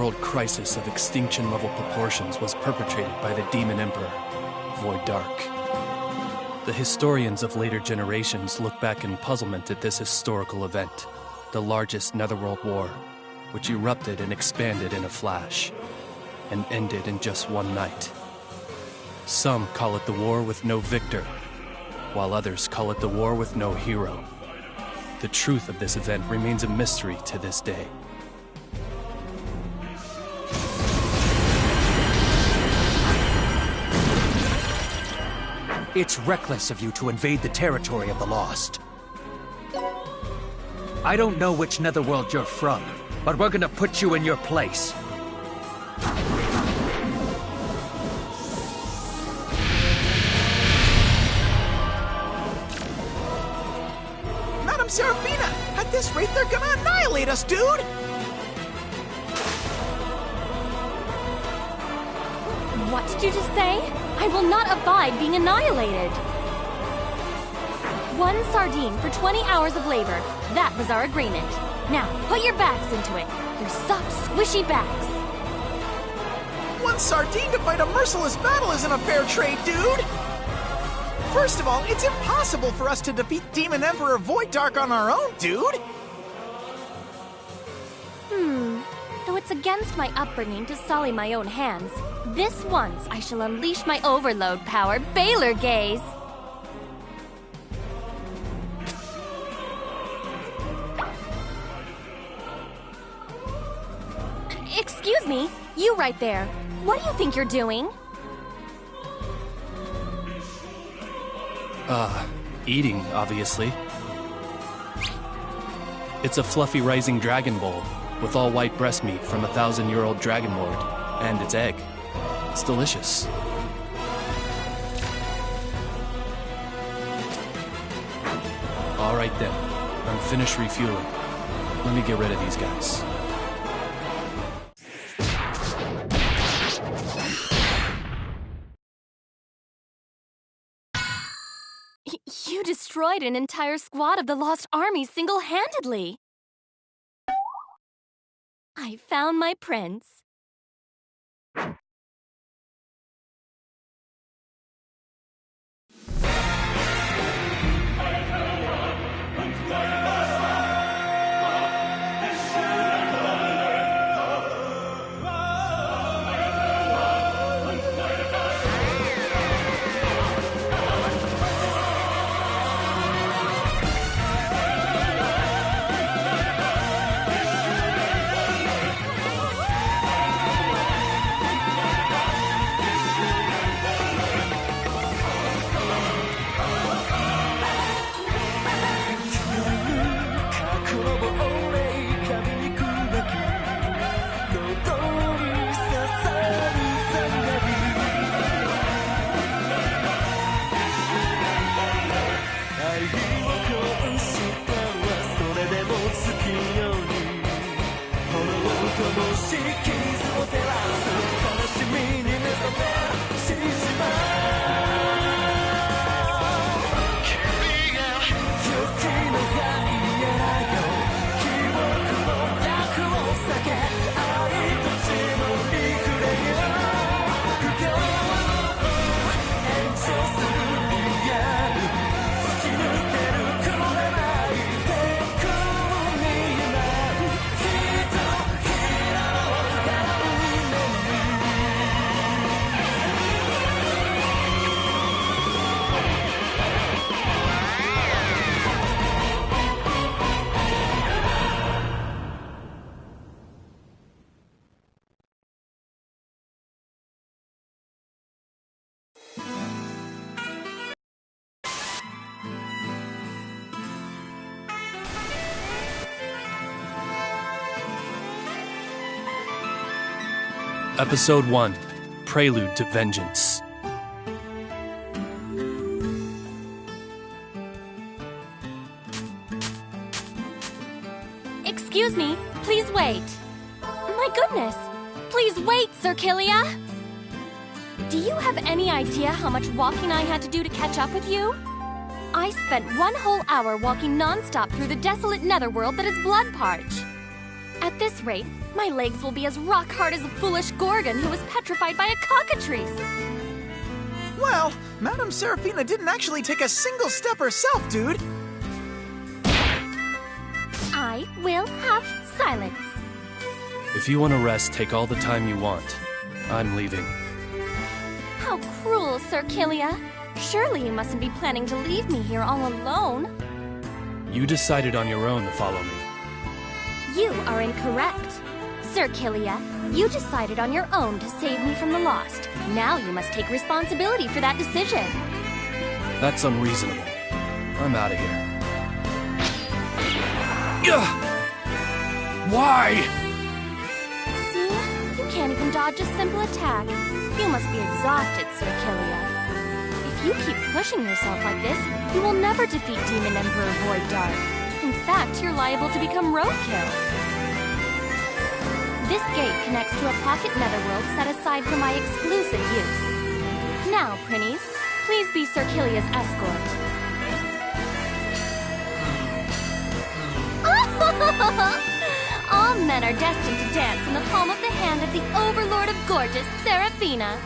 world crisis of extinction-level proportions was perpetrated by the Demon Emperor, Void Dark. The historians of later generations look back in puzzlement at this historical event, the largest Netherworld war, which erupted and expanded in a flash, and ended in just one night. Some call it the war with no victor, while others call it the war with no hero. The truth of this event remains a mystery to this day. It's reckless of you to invade the territory of the Lost. I don't know which Netherworld you're from, but we're gonna put you in your place. Madam Seraphina! At this rate, they're gonna annihilate us, dude! What did you just say? I will not abide being annihilated. 1 sardine for 20 hours of labor. That was our agreement. Now, put your backs into it. Your soft, squishy backs. 1 sardine to fight a merciless battle isn't a fair trade, dude! First of all, it's impossible for us to defeat Demon Emperor Void Dark on our own, dude! Though it's against my upbringing to sully my own hands, this once I shall unleash my overload power, Baylor Gaze! Excuse me, you right there. What do you think you're doing? Eating, obviously. It's a fluffy rising dragon bowl with all white breast meat from a 1,000-year-old dragon lord, and its egg. It's delicious. All right then, I'm finished refueling. Let me get rid of these guys. You destroyed an entire squad of the Lost Army single-handedly. I found my prince. Episode 1, Prelude to Vengeance. Excuse me, please wait. My goodness, please wait, Sir Killia. Do you have any idea how much walking I had to do to catch up with you? I spent 1 whole hour walking non-stop through the desolate netherworld that is blood-parched. At this rate, my legs will be as rock hard as a foolish Gorgon who was petrified by a cockatrice. Well, Madame Seraphina didn't actually take a single step herself, dude. I will have silence. If you want to rest, take all the time you want. I'm leaving. How cruel, Sir Kilia. Surely you mustn't be planning to leave me here all alone. You decided on your own to follow me. You are incorrect. Sir Kilia, you decided on your own to save me from the lost. Now you must take responsibility for that decision. That's unreasonable. I'm out of here. Ugh! Why? See? You can't even dodge a simple attack. You must be exhausted, Sir Kilia. If you keep pushing yourself like this, you will never defeat Demon Emperor Void Dark. In fact, you're liable to become roadkill. This gate connects to a pocket netherworld set aside for my exclusive use. Now, Prinnies, please be Sir Kilia's escort. All men are destined to dance in the palm of the hand of the Overlord of Gorgeous, Seraphina.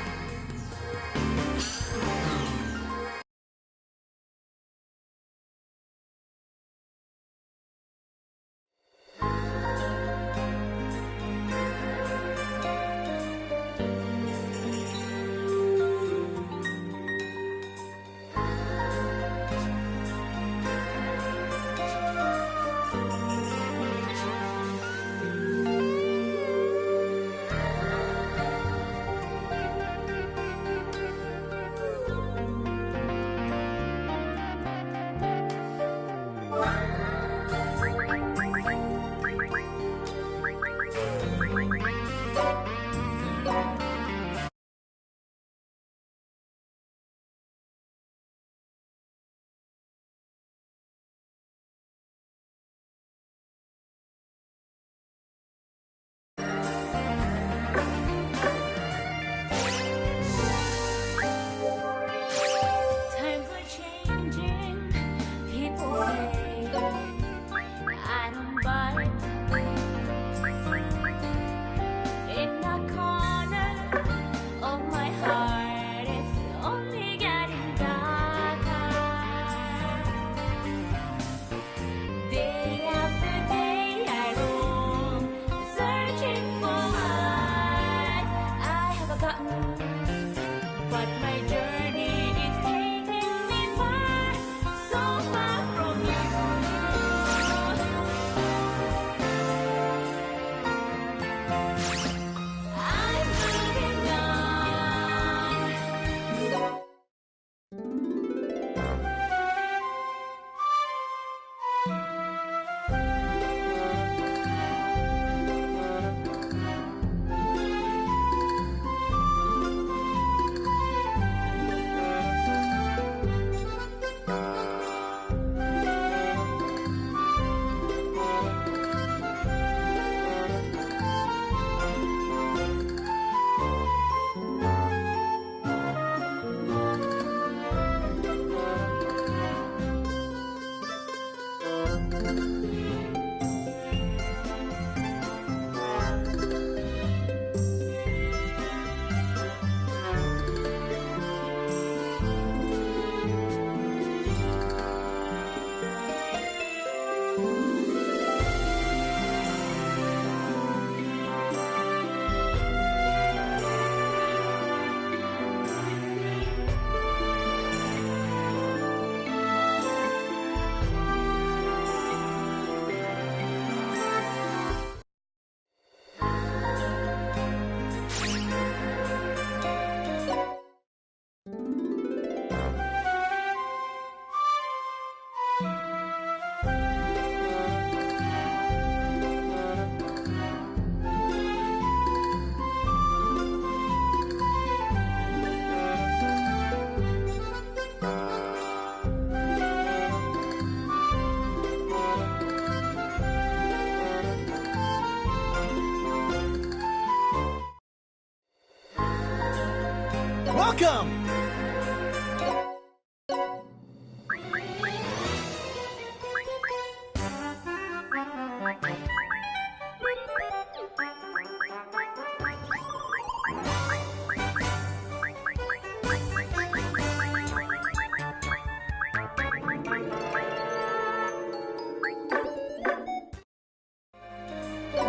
Welcome!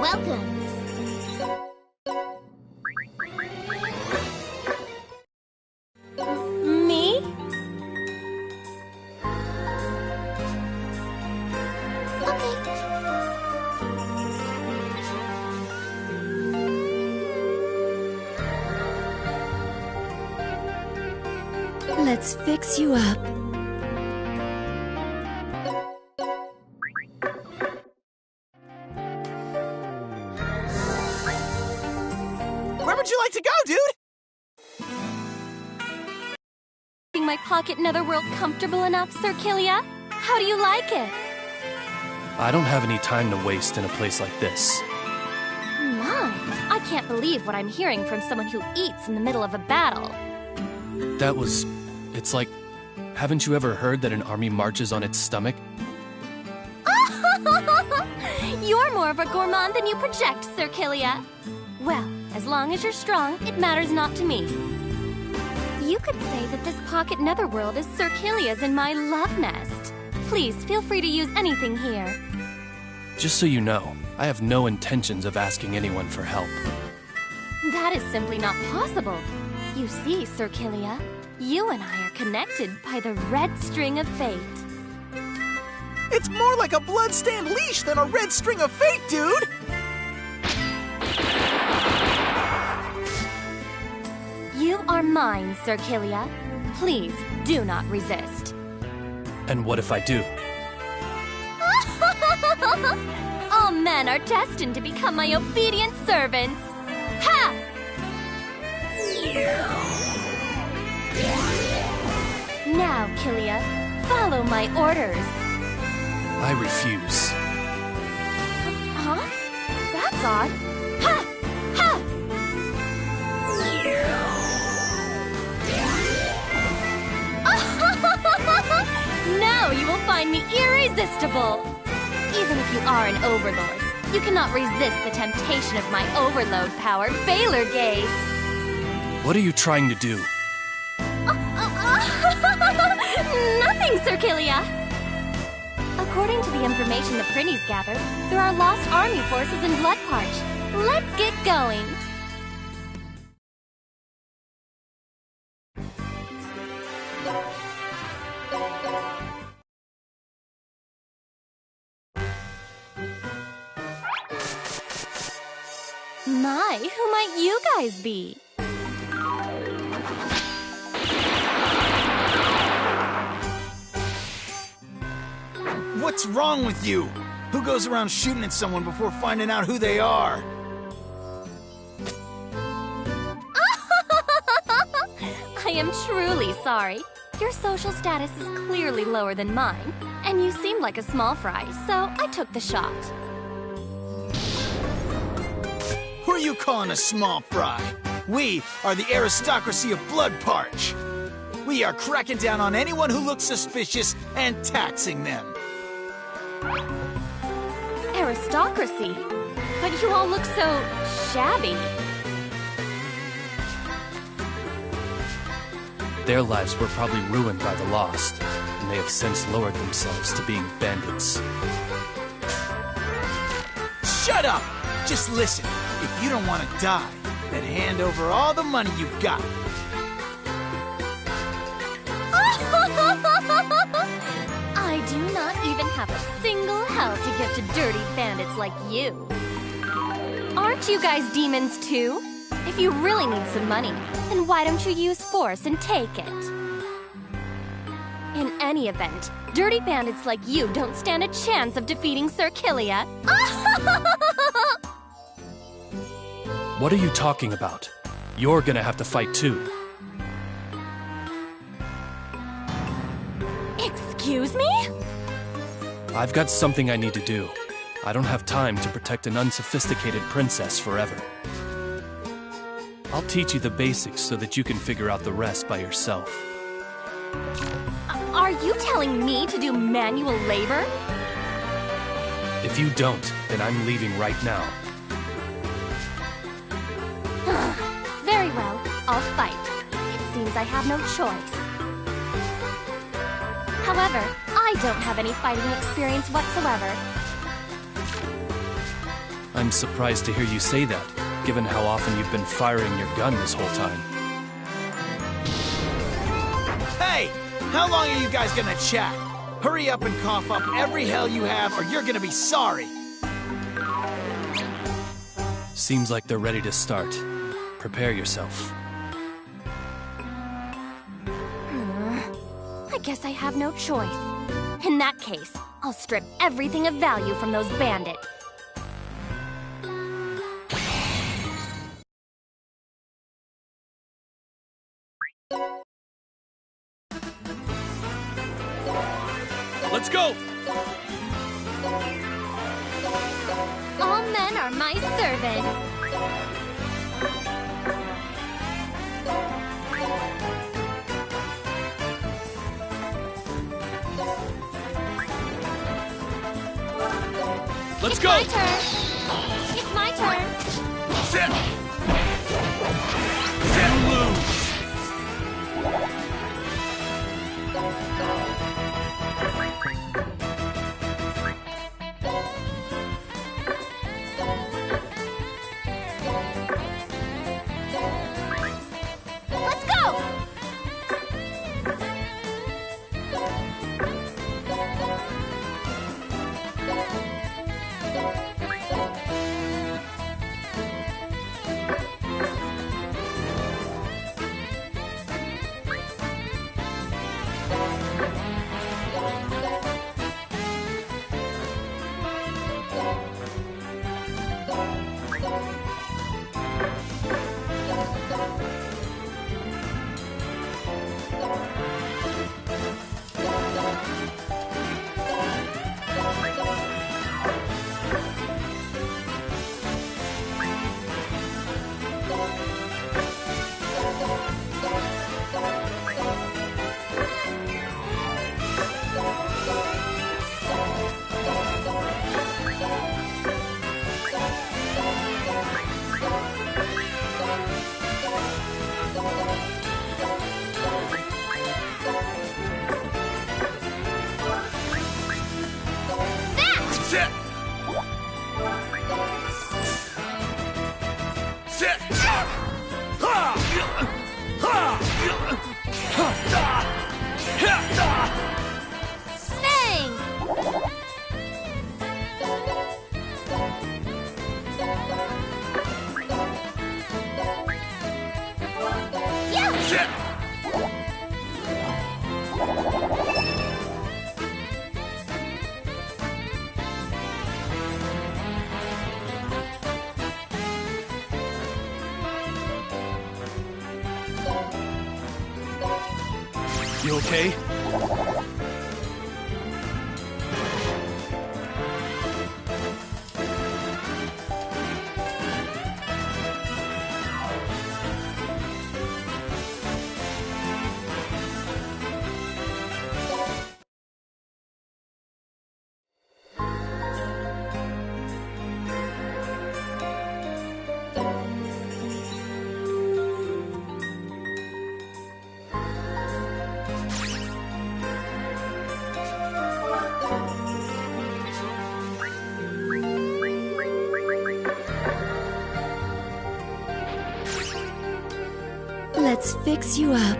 welcome. Me? Okay. Let's fix you up. Where would you like to go, dude? Making my pocket netherworld comfortable enough, Sir Killia? How do you like it? I don't have any time to waste in a place like this. My, I can't believe what I'm hearing from someone who eats in the middle of a battle. It's like, haven't you ever heard that an army marches on its stomach? You're more of a gourmand than you project, Sir Killia. Well, as long as you're strong, it matters not to me. You could say that this pocket netherworld is Sir Killia's and my love nest. Please, feel free to use anything here. Just so you know, I have no intentions of asking anyone for help. That is simply not possible. You see, Sir Killia, you and I are connected by the red string of fate. It's more like a blood-stained leash than a red string of fate, dude! You are mine, Sir Killia. Please, do not resist. And what if I do? All men are destined to become my obedient servants. Ha! Now, Killia, follow my orders. I refuse. Huh? That's odd. Ha! Ha! Now you will find me irresistible. Even if you are an overlord, you cannot resist the temptation of my overload-powered Baylor gaze. What are you trying to do? Nothing, Sir Killia. According to the information the Prinnies gathered, there are lost army forces in Bloodparch. Let's get going. My, who might you guys be? What's wrong with you? Who goes around shooting at someone before finding out who they are? I am truly sorry. Your social status is clearly lower than mine, and you seem like a small fry, so I took the shot. Who are you calling a small fry? We are the aristocracy of Bloodparch. We are cracking down on anyone who looks suspicious and taxing them. Aristocracy? But you all look so shabby. Their lives were probably ruined by the Lost, and they have since lowered themselves to being bandits. Shut up! Just listen. If you don't want to die, then hand over all the money you've got. I do not even have a single hell to give to dirty bandits like you. Aren't you guys demons too? If you really need some money, then why don't you use force and take it? In any event, dirty bandits like you don't stand a chance of defeating Sir Killia. What are you talking about? You're gonna have to fight too. Excuse me? I've got something I need to do. I don't have time to protect an unsophisticated princess forever. I'll teach you the basics so that you can figure out the rest by yourself. Are you telling me to do manual labor? If you don't, then I'm leaving right now. Very well, I'll fight. It seems I have no choice. However, I don't have any fighting experience whatsoever. I'm surprised to hear you say that, given how often you've been firing your gun this whole time. Hey! How long are you guys gonna chat? Hurry up and cough up every hell you have, or you're gonna be sorry! Seems like they're ready to start. Prepare yourself. I guess I have no choice. In that case, I'll strip everything of value from those bandits. Let's go! All men are my servants. Let's It's go! my turn. It's my turn. Sit! You lose! Let's go! Sit! Sit! Bang! Yeah! Sit! You okay? Let's fix you up.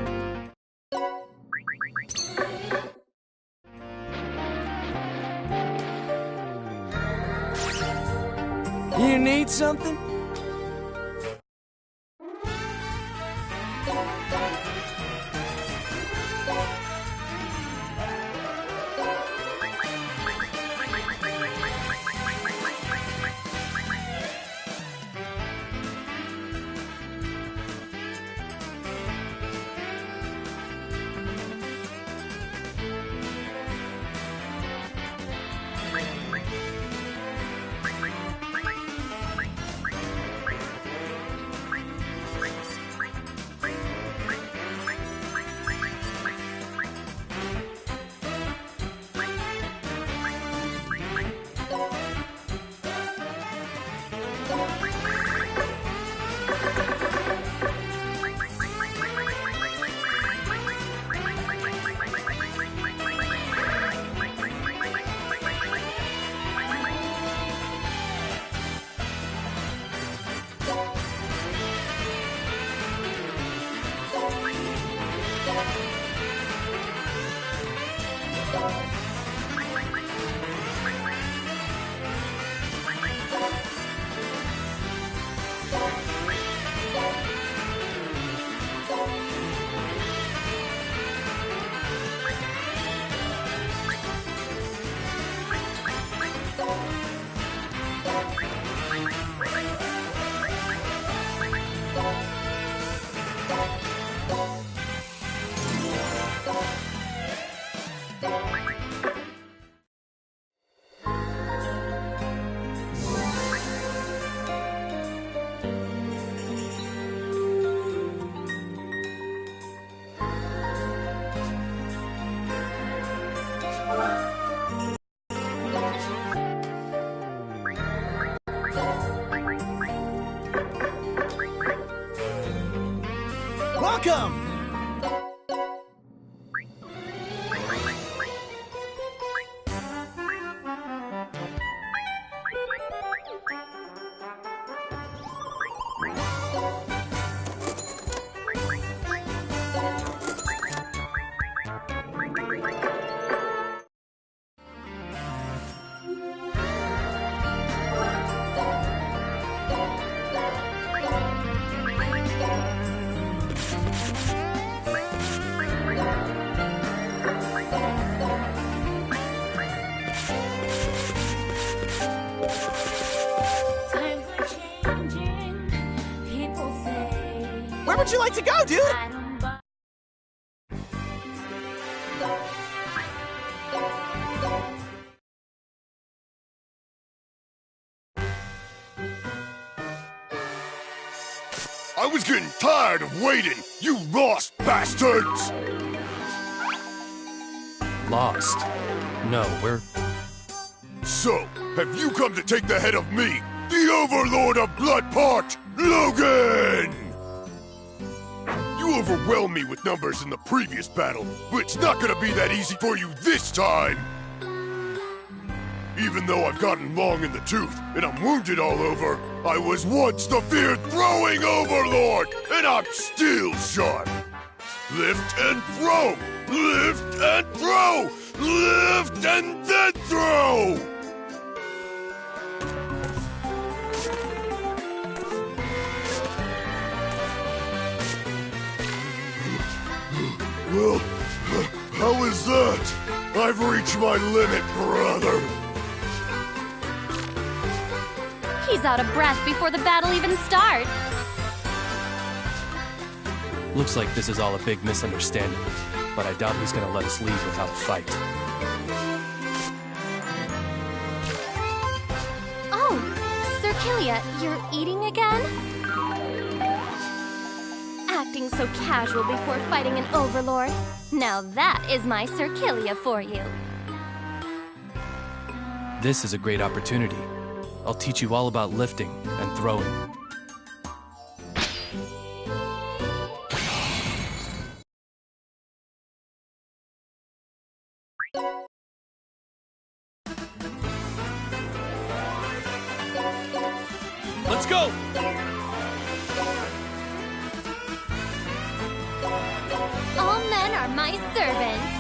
You need something? Welcome! Where would you like to go, dude? I was getting tired of waiting, you lost bastards! Lost? No, we're... So, have you come to take the head of me, the Overlord of Bloodport, Logan? You overwhelmed me with numbers in the previous battle, but it's not gonna be that easy for you this time! Even though I've gotten long in the tooth, and I'm wounded all over, I was once the feared throwing Overlord, and I'm still sharp! Lift and throw! Lift and throw! Lift and then throw! Well, how is that? I've reached my limit, brother! He's out of breath before the battle even starts. Looks like this is all a big misunderstanding, but I doubt he's gonna let us leave without a fight. Oh, Sir Killia, you're eating again? Acting so casual before fighting an overlord. Now that is my Sir Killia for you. This is a great opportunity. I'll teach you all about lifting and throwing. Let's go! All men are my servants.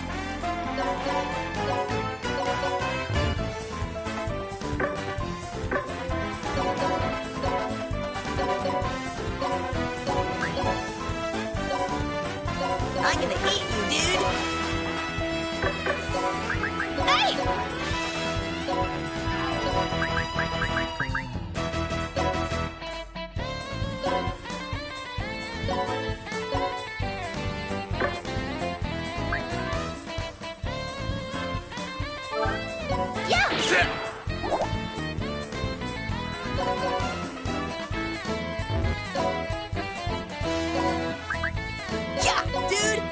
I'm gonna eat you, dude! Hey! Yeah! Shit! Yeah, dude!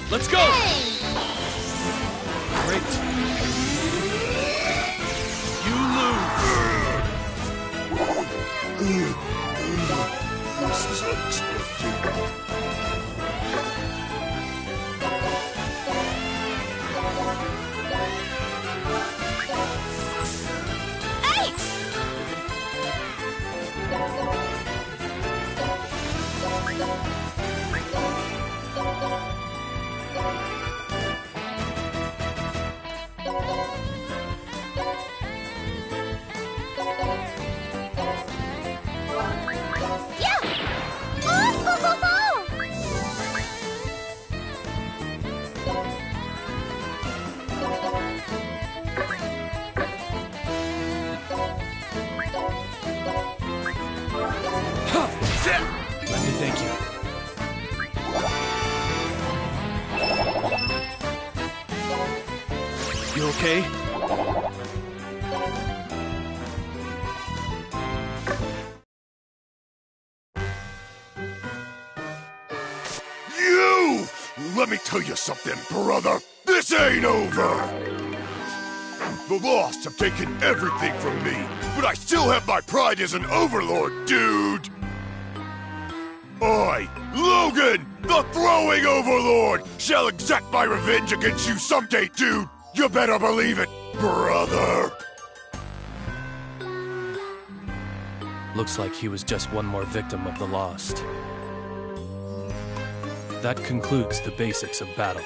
Let's go! Great. You lose. This is unexpected. Let me thank you. You okay? You! Let me tell you something, brother. This ain't over! The Lost have taken everything from me, but I still have my pride as an overlord, dude! I, Logan, the Throwing Overlord, shall exact my revenge against you someday, dude! You better believe it, brother! Looks like he was just one more victim of the Lost. That concludes the basics of battle.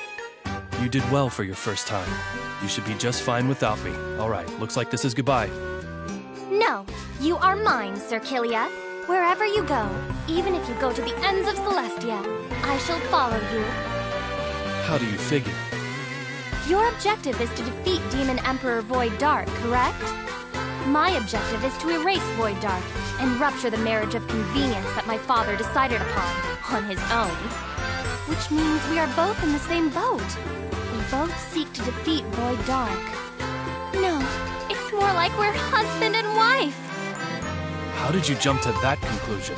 You did well for your first time. You should be just fine without me. Alright, looks like this is goodbye. No, you are mine, Sir Kilia. Wherever you go, even if you go to the ends of Celestia, I shall follow you. How do you figure? Your objective is to defeat Demon Emperor Void Dark, correct? My objective is to erase Void Dark and rupture the marriage of convenience that my father decided upon on his own. Which means we are both in the same boat. We both seek to defeat Void Dark. No, it's more like we're husband and wife. How did you jump to that conclusion?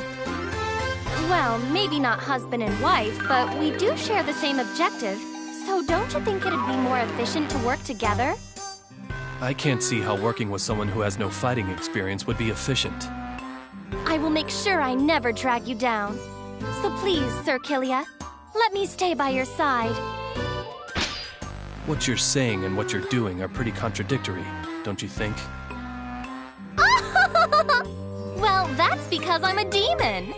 Well, maybe not husband and wife, but we do share the same objective. So don't you think it'd be more efficient to work together? I can't see how working with someone who has no fighting experience would be efficient. I will make sure I never drag you down. So please, Sir Kilia, let me stay by your side. What you're saying and what you're doing are pretty contradictory, don't you think? Well, that's because I'm a demon.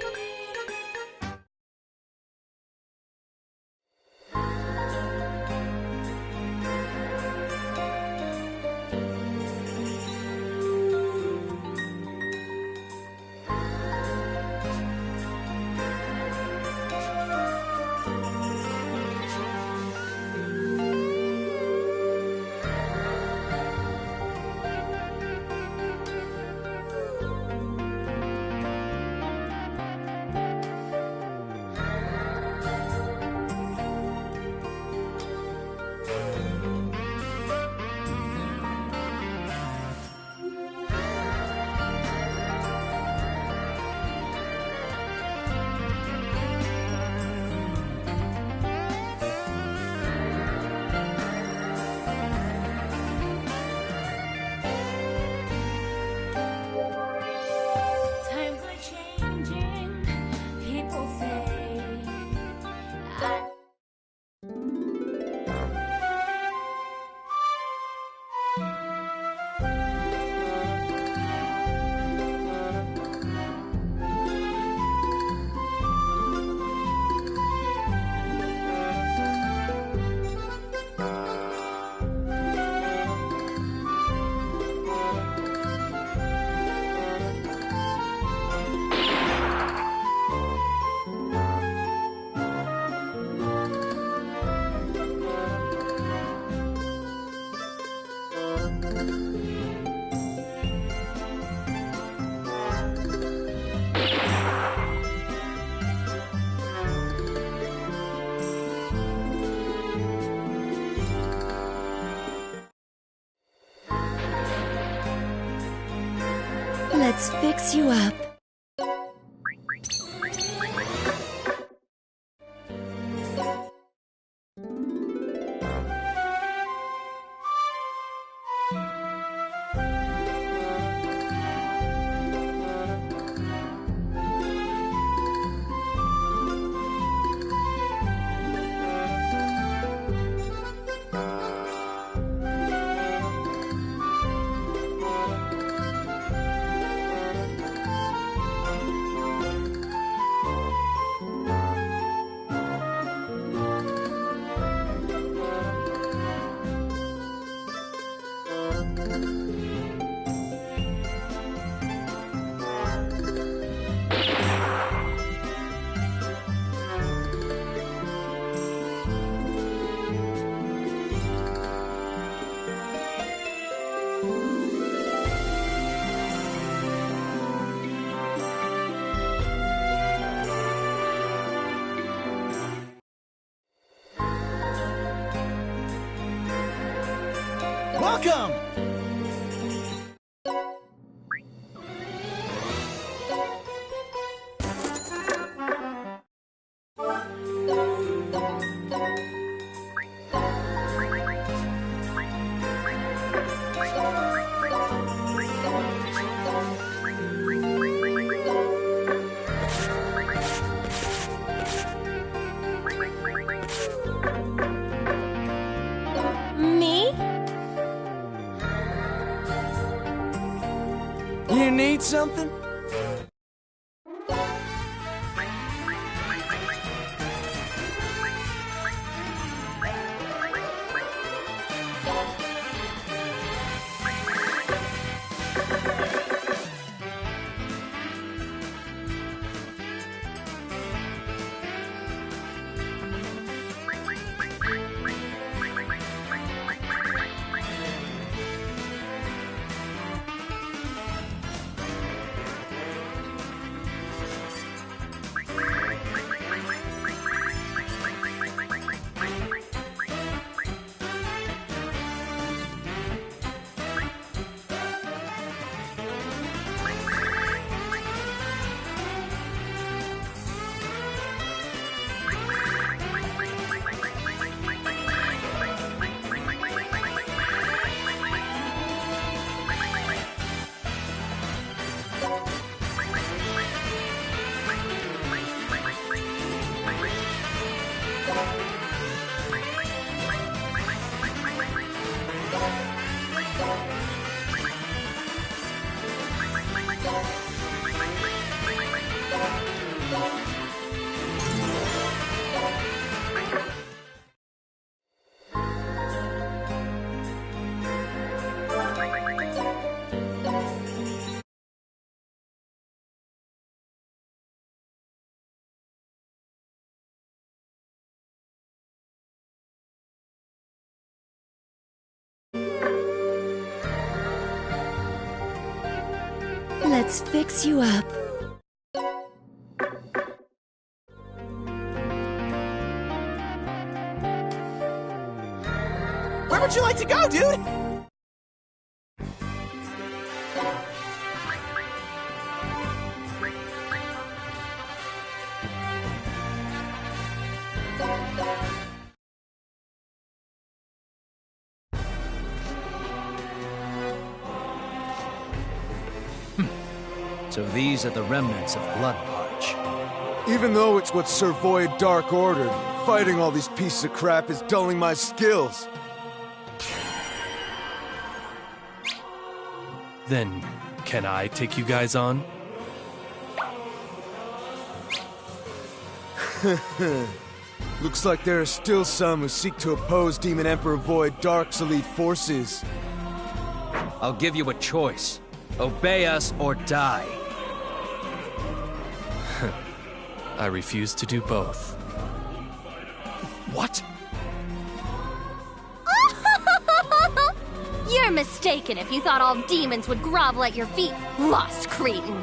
Let's fix you up. Welcome! Me? You need something? Let's fix you up. Where would you like to go, dude? So these are the remnants of Blood Parch. Even though it's what Sir Void Dark ordered, fighting all these pieces of crap is dulling my skills. Then, can I take you guys on? Looks like there are still some who seek to oppose Demon Emperor Void Dark's elite forces. I'll give you a choice. Obey us or die. I refuse to do both. What? You're mistaken if you thought all demons would grovel at your feet, lost cretin.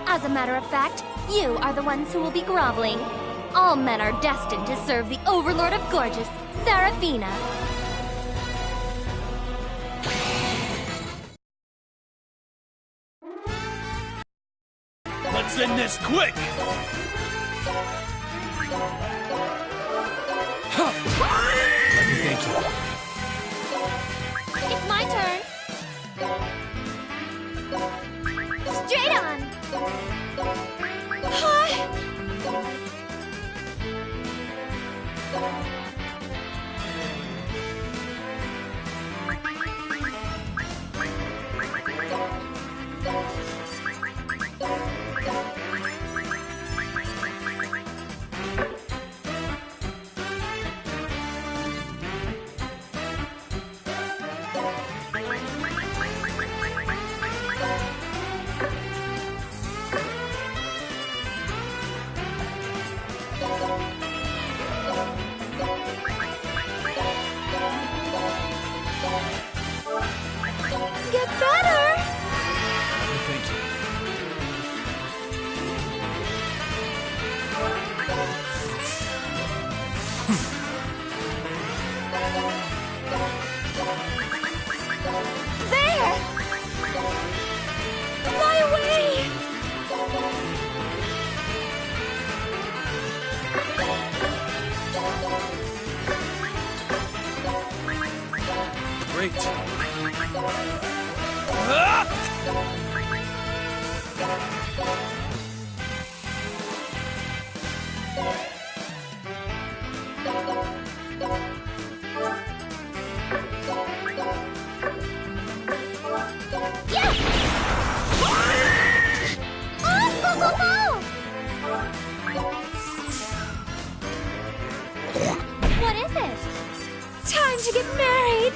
As a matter of fact, you are the ones who will be groveling. All men are destined to serve the Overlord of Gorgeous, Seraphina. this quick! Let me thank you. It's my turn. Straight on. Hi. Get better! Let me thank you. There! Fly away! Great. Yeah! Oh! What is it? Time to get married!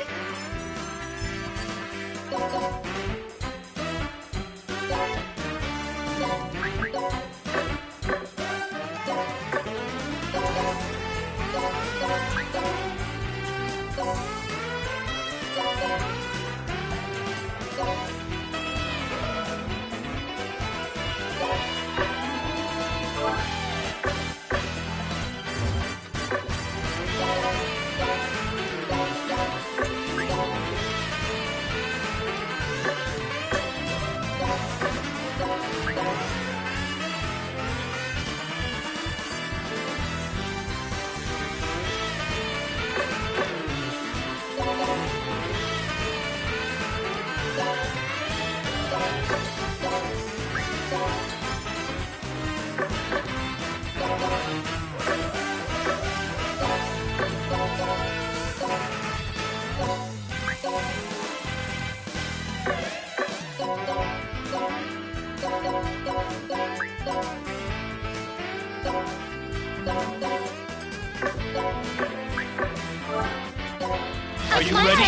Are you ready?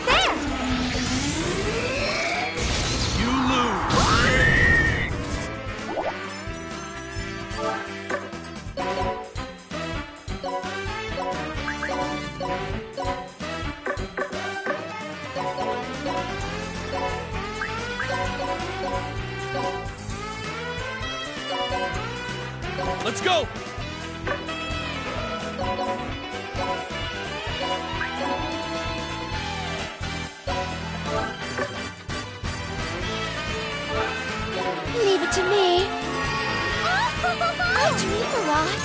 There! You lose! Let's go! Leave it to me. I dream a lot.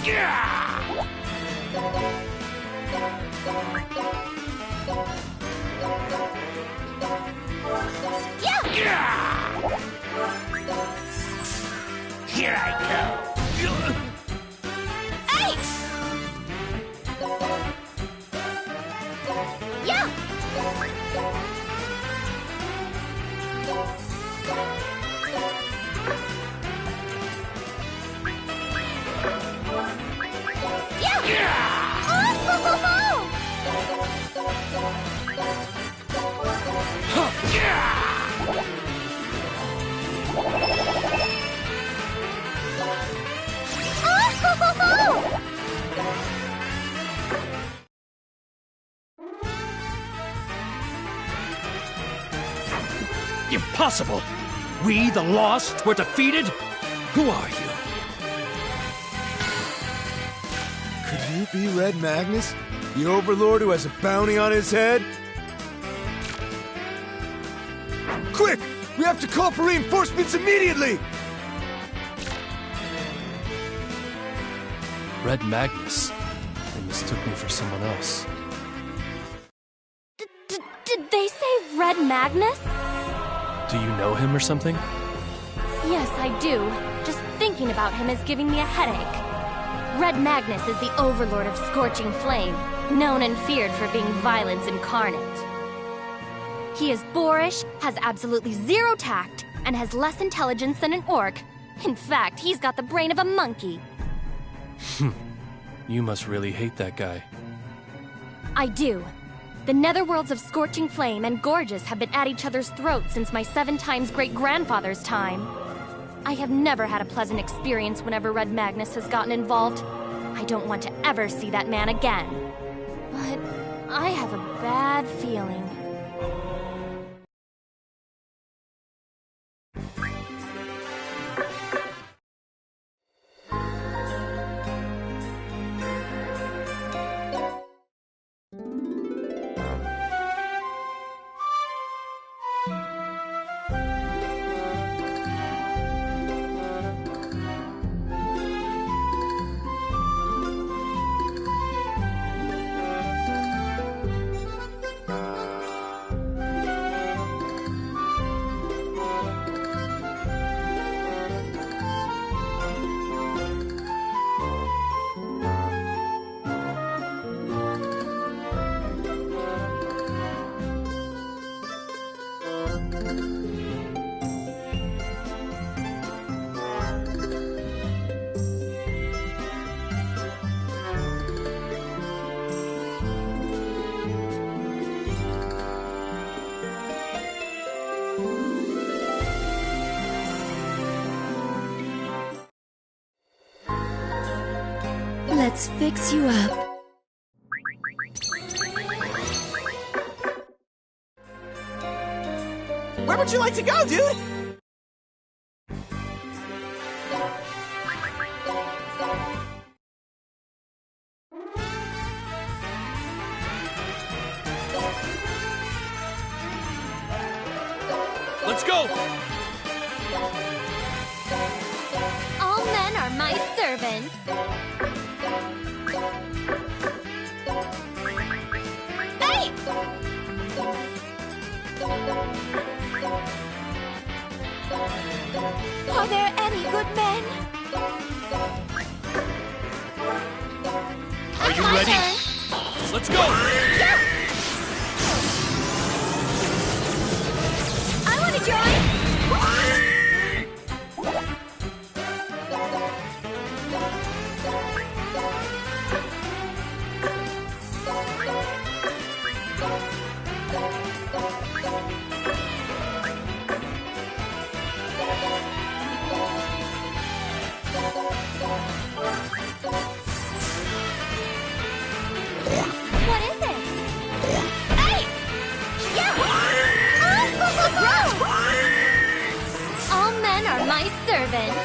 Here I go. Hey! Yeah! Impossible! We, the Lost, were defeated? Who are you? Could you be Red Magnus? The Overlord who has a bounty on his head? Quick! We have to call for reinforcements immediately! Red Magnus. They mistook me for someone else. Did they say Red Magnus? Do you know him or something? Yes, I do. Just thinking about him is giving me a headache. Red Magnus is the overlord of Scorching Flame, known and feared for being violence incarnate. He is boorish, has absolutely zero tact, and has less intelligence than an orc. In fact, he's got the brain of a monkey. You must really hate that guy. I do. The netherworlds of Scorching Flame and Gorgeous have been at each other's throats since my 7 times great-grandfather's time. I have never had a pleasant experience whenever Red Magnus has gotten involved. I don't want to ever see that man again. But I have a bad feeling. Let's fix you up. Where would you like to go, dude? Let's go! All men are my servants. Hey! Are there any good men? Are you ready? Let's go! Yeah! I want to join! What is it? Hey! Yeah! All men are my servants.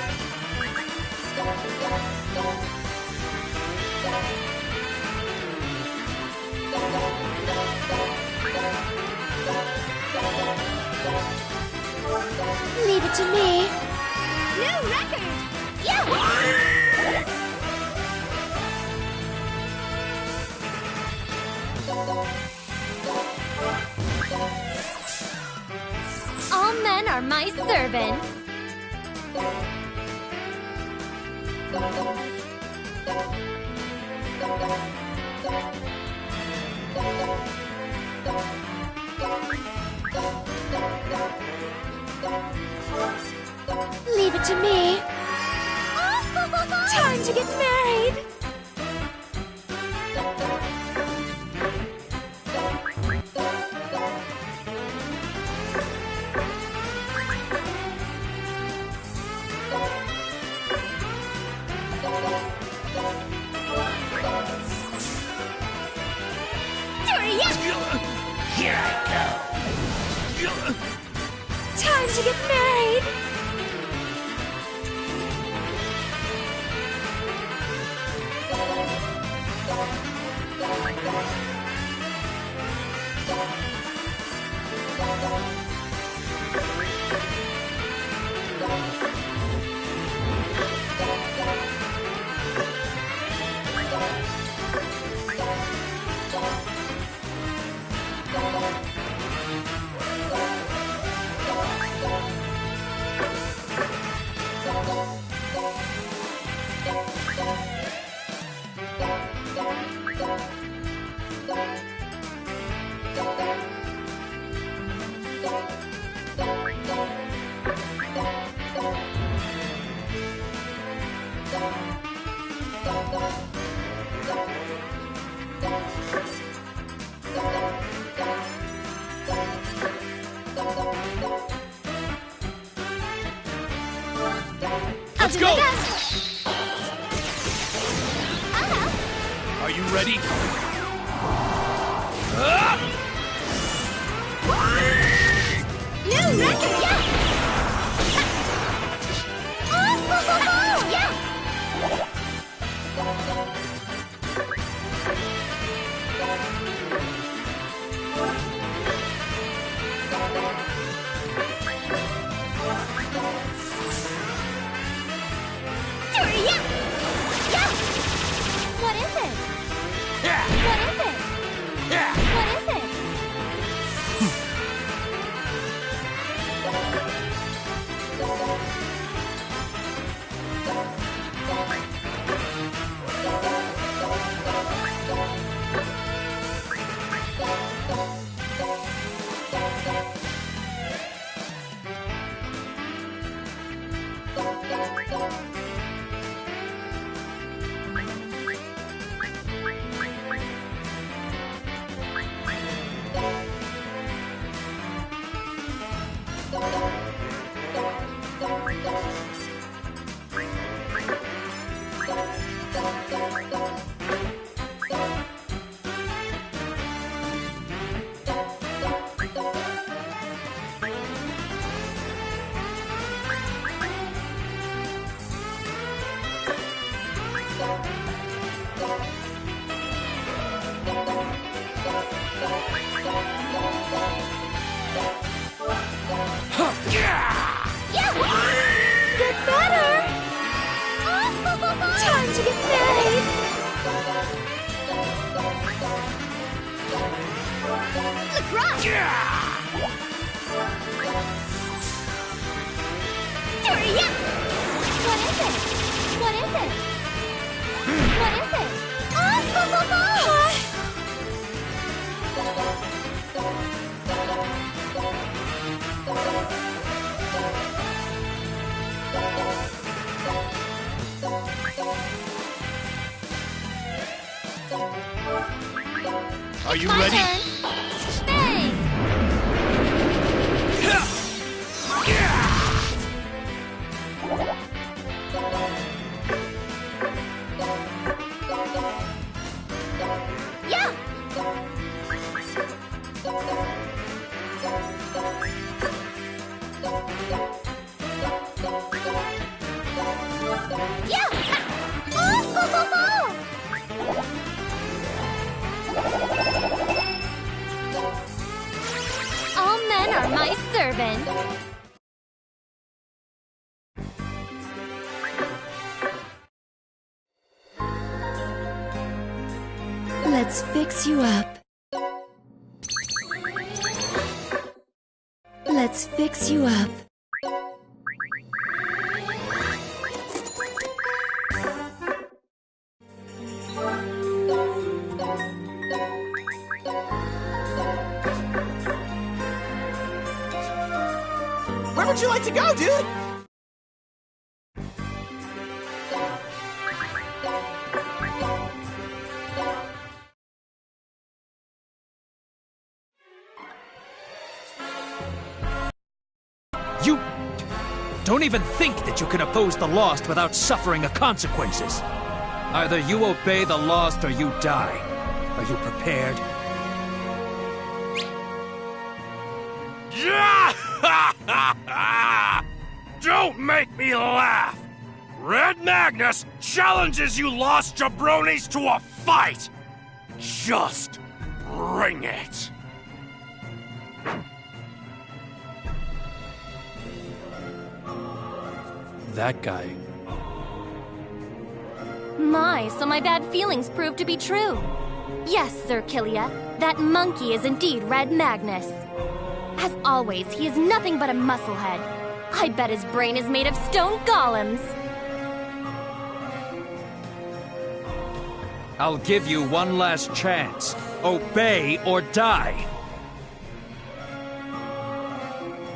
Leave it to me. New record! Yeah! are my servants. Leave it to me. Time to get married. Here I go. Time to get married. Let's go! Are you ready? You reckon? Yeah. What is it? What is it? What is it? Get better. Time to get married. Lacrosse! Hurry up! What is it? What is it? What is it? Are you My ready? turn. Bang! Yeah! Yeah! All men are my servants. Let's fix you up. Let's fix you up. Where would you like to go, dude? You don't even think that you can oppose the Lost without suffering the consequences. Either you obey the Lost or you die. Are you prepared? Don't make me laugh! Red Magnus challenges you Lost jabronis to a fight! Just bring it! That guy. My, so my bad feelings proved to be true. Yes, Sir Killia, that monkey is indeed Red Magnus. As always, he is nothing but a musclehead. I bet his brain is made of stone golems. I'll give you one last chance. Obey or die.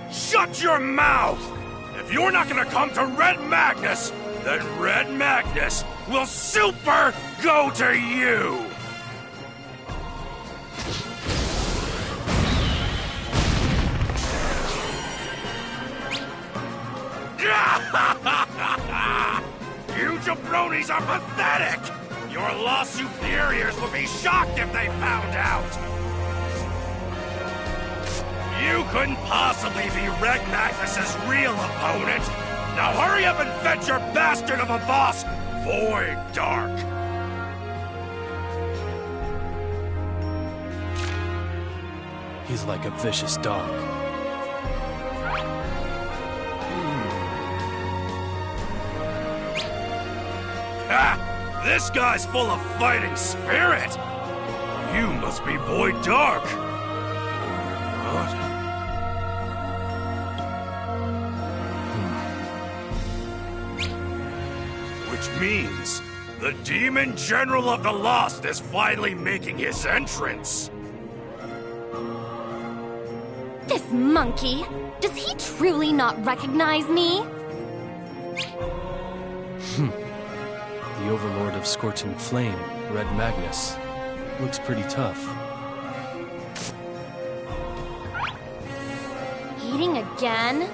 Shut your mouth! If you're not gonna come to Red Magnus, then Red Magnus will super go to you! You jabronis are pathetic! Your Lost superiors would be shocked if they found out! You couldn't possibly be Red Magnus's real opponent! Now hurry up and fetch your bastard of a boss, Void Dark! He's like a vicious dog. Ha! This guy's full of fighting spirit! You must be Void Dark! What? Which means the Demon General of the Lost is finally making his entrance! This monkey! Does he truly not recognize me? The Overlord of Scorching Flame, Red Magnus. Looks pretty tough. Eating again?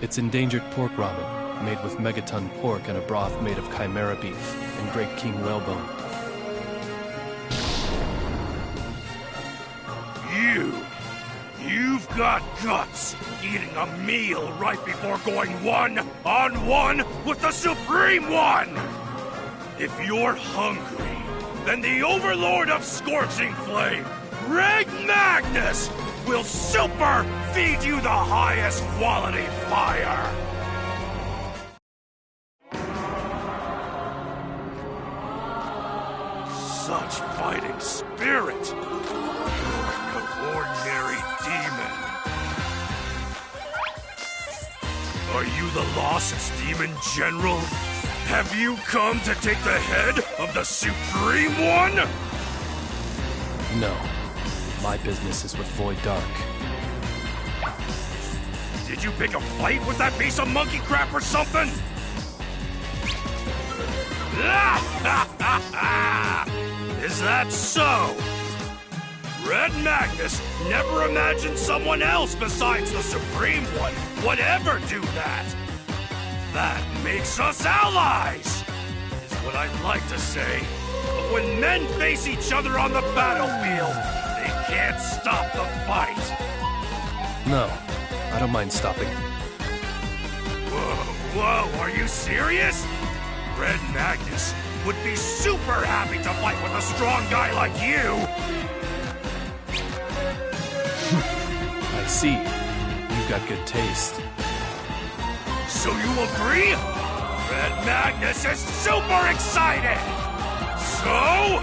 It's endangered pork ramen, made with megaton pork and a broth made of chimera beef and Great King whalebone. You've got guts, eating a meal right before going one-on-one with the Supreme One! If you're hungry, then the Overlord of Scorching Flame, Red Magnus, will super feed you the highest quality fire! Such fighting spirit! Ordinary demon. Are you the Lost's Demon General? Have you come to take the head of the Supreme One? No. My business is with Void Dark. Did you pick a fight with that piece of monkey crap or something? Is that so? Red Magnus never imagined someone else besides the Supreme One would ever do that. That makes us allies, is what I'd like to say. But when men face each other on the battlefield, they can't stop the fight. No, I don't mind stopping. Whoa, are you serious? Red Magnus would be super happy to fight with a strong guy like you. I see. You've got good taste. So you agree? Red Magnus is super excited! So...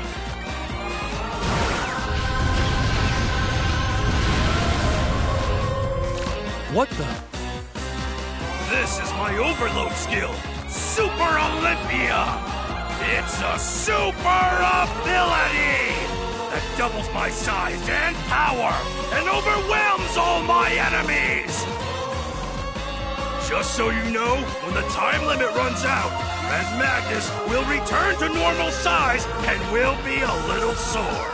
What the? This is my overload skill, Super Olympia! It's a super ability that doubles my size and power and overwhelms all my enemies! Just so you know, when the time limit runs out, Red Magnus will return to normal size and will be a little sore.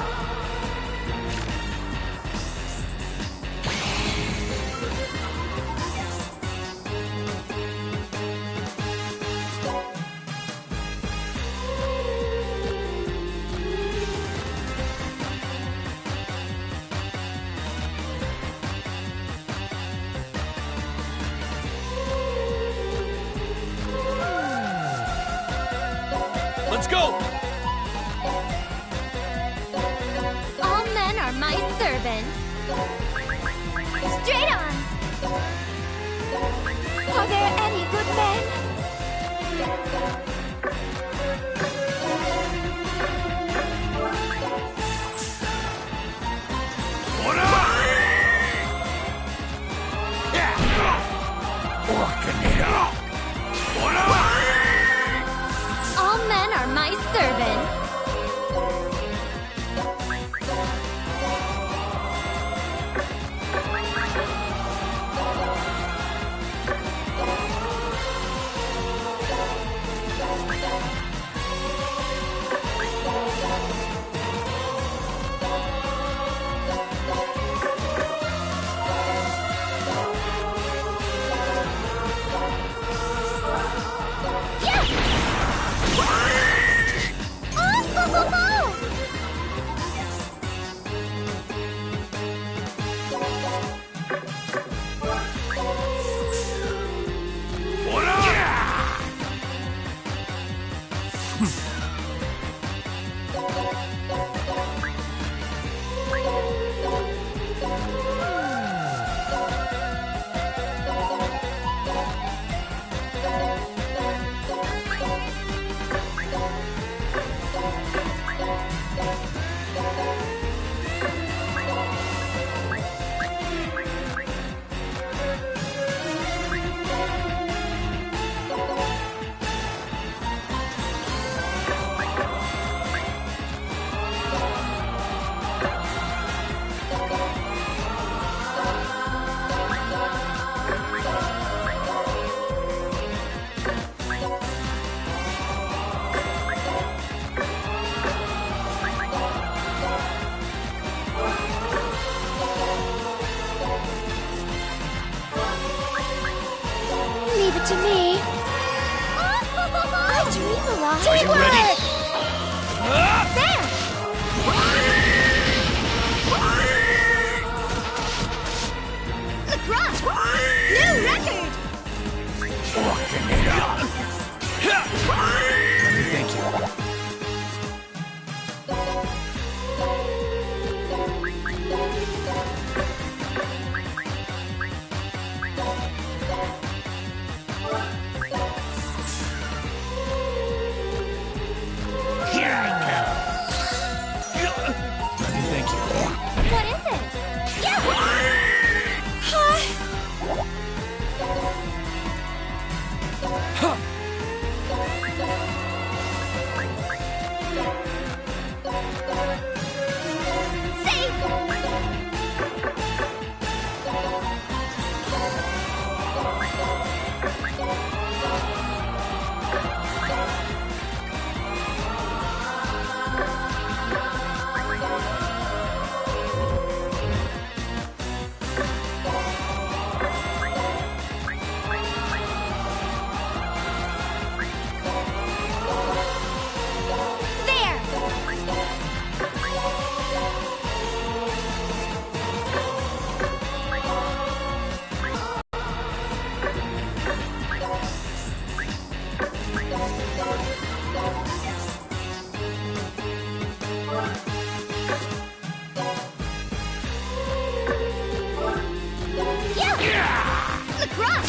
Let's go! All men are my servants. Straight on! Are there any good men? All men are my servants. Leave it to me. I dream a lot. Are you ready? There! Lacrosse! New record! Let me thank you. Let me thank you. What is it?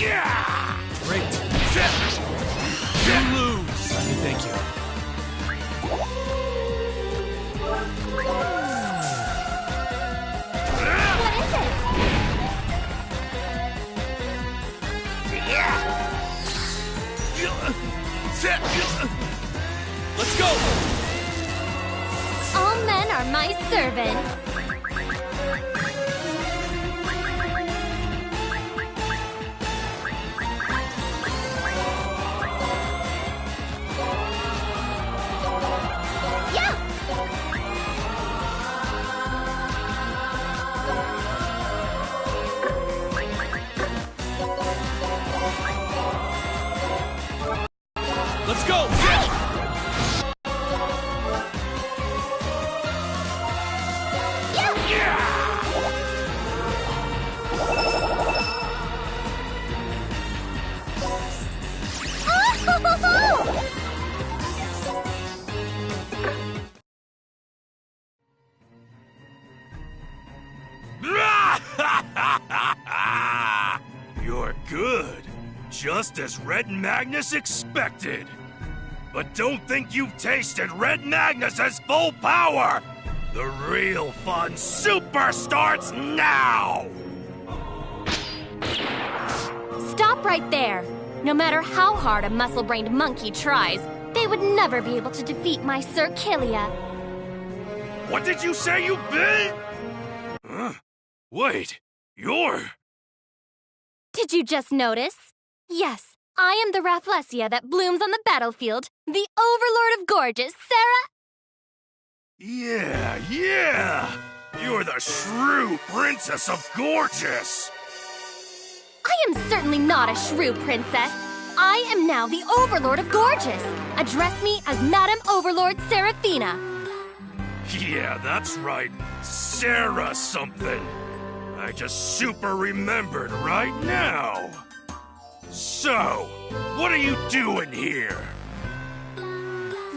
Yeah! Great. You lose. Let me thank you. What is it? Let's go! All men are my servants. Yeah! Let's go! You're good. Just as Red Magnus expected. But don't think you've tasted Red Magnus's full power! The real fun super starts now! Stop right there! No matter how hard a muscle-brained monkey tries, they would never be able to defeat my Sir Killia. What did you say you bit? Huh? Wait, you're... Did you just notice? Yes, I am the Rafflesia that blooms on the battlefield, the Overlord of Gorgeous, Sarah! Yeah! You're the shrew princess of Gorgeous! I am certainly not a shrew princess. I am now the Overlord of Gorgeous. Address me as Madam Overlord Seraphina. Yeah, that's right. Sarah something. I just super remembered right now. So, what are you doing here?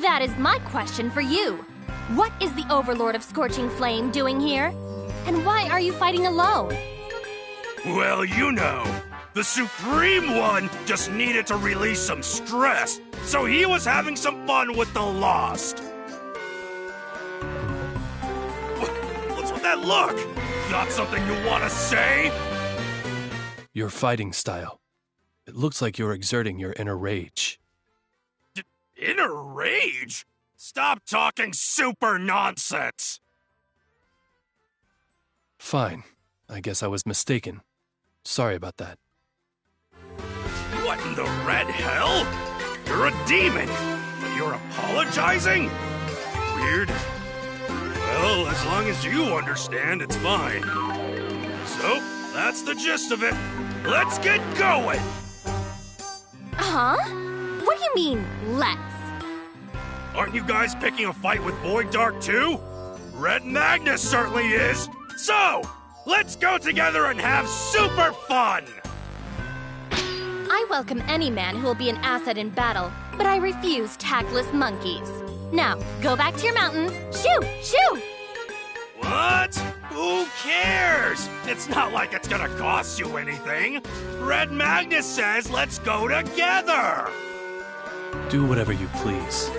That is my question for you. What is the Overlord of Scorching Flame doing here? And why are you fighting alone? Well, you know, the Supreme One just needed to release some stress, so he was having some fun with the Lost. What's with that look? Got something you want to say? Your fighting style. It looks like you're exerting your inner rage. Inner rage? Stop talking super nonsense! Fine. I guess I was mistaken. Sorry about that. What in the red hell? You're a demon, but you're apologizing? Weird. Well, as long as you understand, it's fine. So, that's the gist of it. Let's get going! Huh? What do you mean, let's? Aren't you guys picking a fight with Void Dark too? Red Magnus certainly is! So, let's go together and have super fun! I welcome any man who will be an asset in battle, but I refuse tactless monkeys. Now, go back to your mountain. Shoo! Shoo! What? Who cares? It's not like it's gonna cost you anything. Red Magnus says let's go together! Do whatever you please.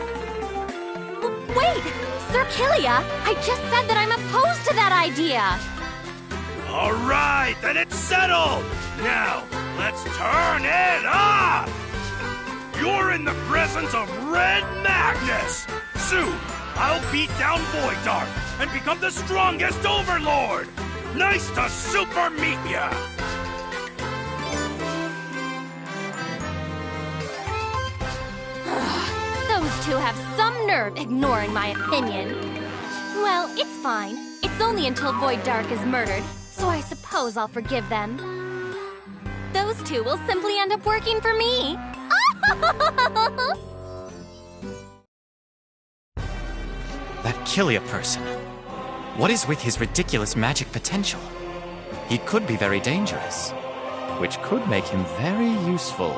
Wait! Sir Killia, I just said that I'm opposed to that idea! Alright, then it's settled! Now, let's turn it up! You're in the presence of Red Magnus! Soon, I'll beat down Void Dark and become the strongest Overlord! Nice to super meet ya! Those two have some nerve ignoring my opinion. Well, it's fine. It's only until Void Dark is murdered, so I suppose I'll forgive them. Those two will simply end up working for me. That Killia person. What is with his ridiculous magic potential? He could be very dangerous, which could make him very useful.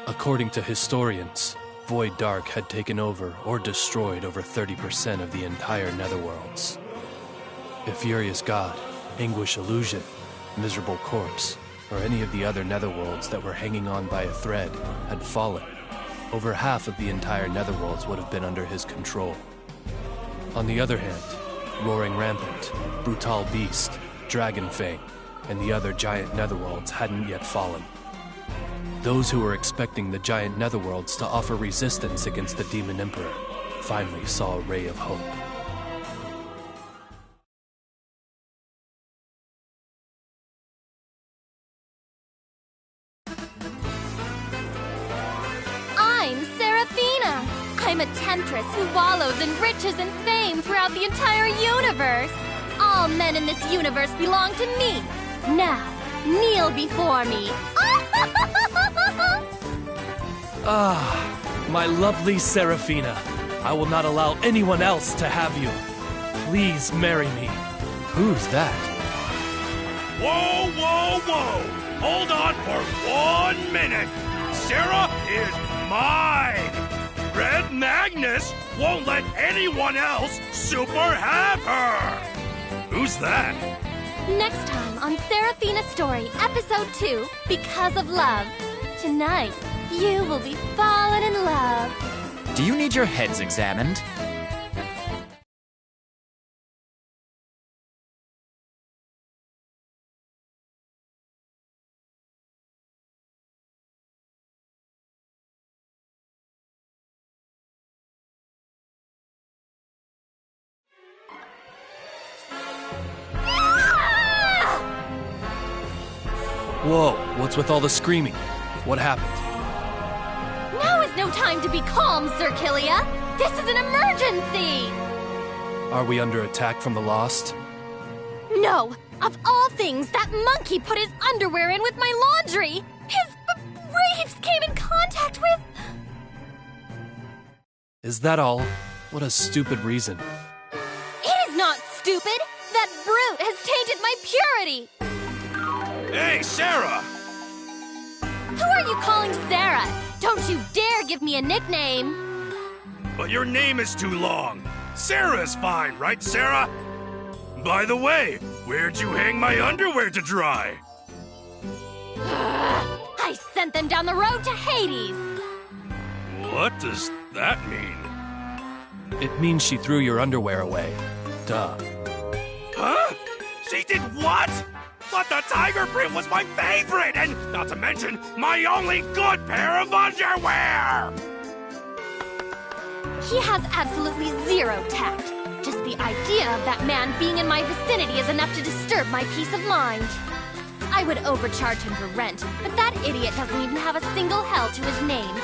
According to historians, Void Dark had taken over or destroyed over 30% of the entire Netherworlds. If Furious God, Anguish Illusion, Miserable Corpse, or any of the other Netherworlds that were hanging on by a thread had fallen, over half of the entire Netherworlds would have been under his control. On the other hand, Roaring Rampant, Brutal Beast, Dragonfang, and the other giant Netherworlds hadn't yet fallen. Those who were expecting the giant netherworlds to offer resistance against the Demon Emperor finally saw a ray of hope. I'm Seraphina. I'm a temptress who wallows in riches and fame throughout the entire universe. All men in this universe belong to me. Now, kneel before me. Ah, my lovely Seraphina. I will not allow anyone else to have you. Please marry me. Who's that? Whoa, whoa, whoa! Hold on for 1 minute! Sarah is mine! Red Magnus won't let anyone else super have her! Who's that? Next time on Seraphina's Story, Episode 2, Because of Love. Tonight, you will be falling in love. Do you need your heads examined? Whoa, what's with all the screaming? What happened? Now is no time to be calm, Sir Killia. This is an emergency! Are we under attack from the Lost? No! Of all things, that monkey put his underwear in with my laundry! His briefs came in contact with... Is that all? What a stupid reason. It is not stupid! That brute has tainted my purity! Hey, Sarah! Who are you calling Sarah? Don't you dare give me a nickname! But your name is too long. Sarah's fine, right, Sarah? By the way, where'd you hang my underwear to dry? I sent them down the road to Hades! What does that mean? It means she threw your underwear away. Duh. Huh? She did what? But the tiger print was my favorite, and not to mention, my only good pair of underwear! He has absolutely zero tact. Just the idea of that man being in my vicinity is enough to disturb my peace of mind. I would overcharge him for rent, but that idiot doesn't even have a single hell to his name.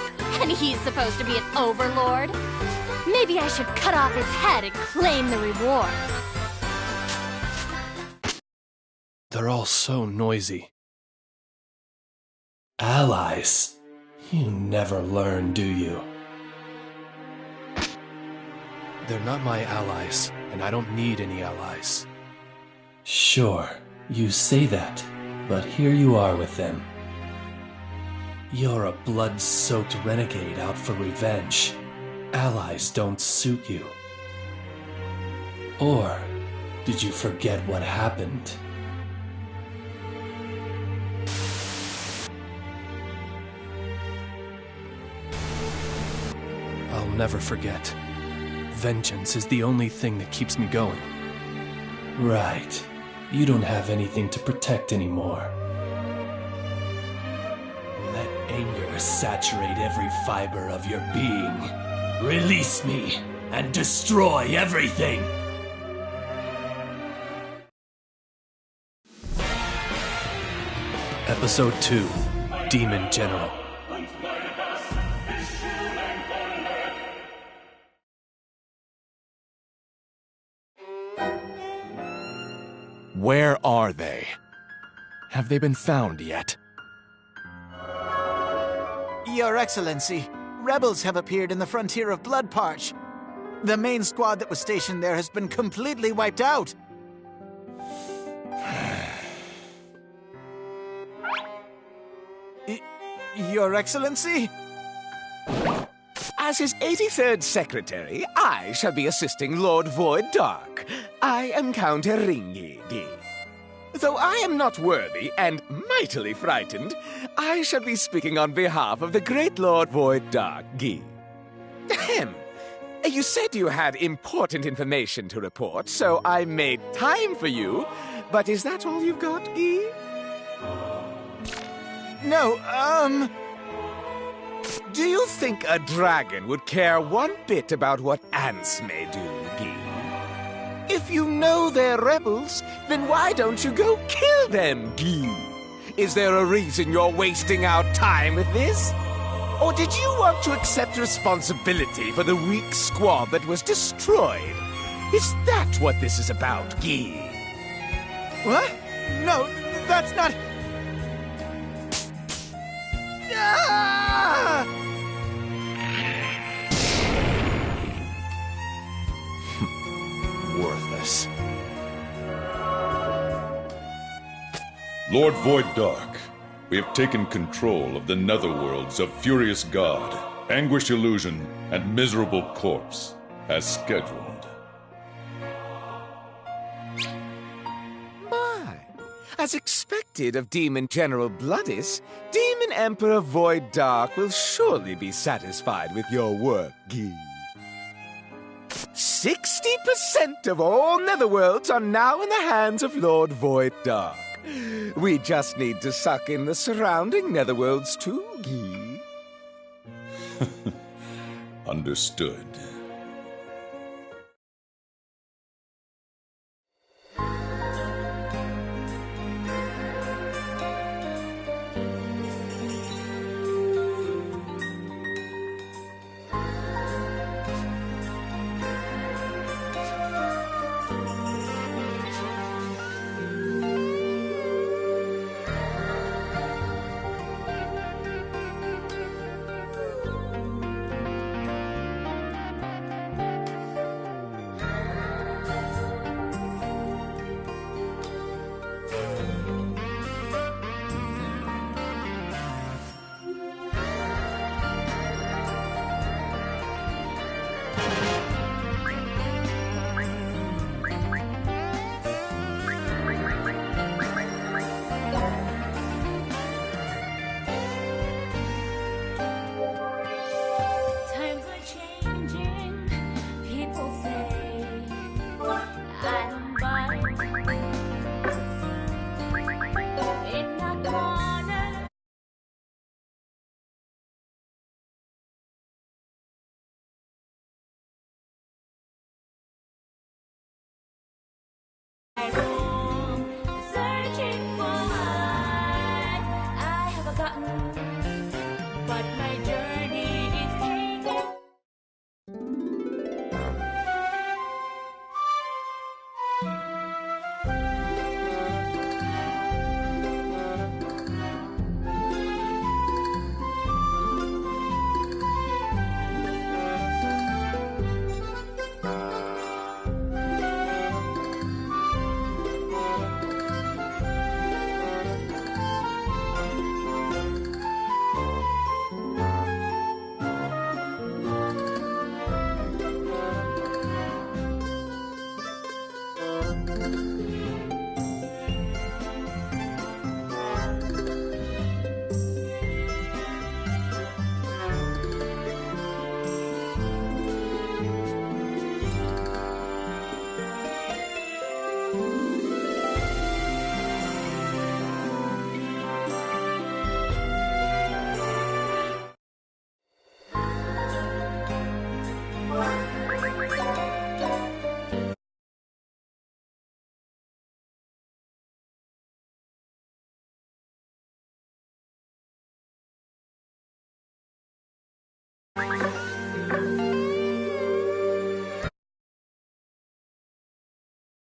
And he's supposed to be an overlord. Maybe I should cut off his head and claim the reward. They're all so noisy. Allies. You never learn, do you? They're not my allies, and I don't need any allies. Sure, you say that, but here you are with them. You're a blood-soaked renegade out for revenge. Allies don't suit you. Or did you forget what happened? I'll never forget. Vengeance is the only thing that keeps me going. Right. You don't have anything to protect anymore. Let anger saturate every fiber of your being. Release me and destroy everything! Episode 2, Demon General. Where are they? Have they been found yet? Your Excellency, rebels have appeared in the frontier of Bloodparch. The main squad that was stationed there has been completely wiped out. Your Excellency? As his 83rd secretary, I shall be assisting Lord Void Dark. I am Count Eringi. Though I am not worthy and mightily frightened, I shall be speaking on behalf of the great Lord Void Dark, Guy. Ahem. You said you had important information to report, so I made time for you. But is that all you've got, Guy? No, think a dragon would care one bit about what ants may do, Gee? If you know they're rebels, then why don't you go kill them, Gee? Is there a reason you're wasting our time with this? Or did you want to accept responsibility for the weak squad that was destroyed? Is that what this is about, Gee? What? No, that's not... Ah! Worthless. Lord Void Dark, we have taken control of the netherworlds of Furious God, Anguish Illusion, and Miserable Corpse, as scheduled. As expected of Demon General Bloodis, Demon Emperor Void Dark will surely be satisfied with your work, Gee. 60% of all netherworlds are now in the hands of Lord Void Dark. We just need to suck in the surrounding netherworlds too, Gee. Understood.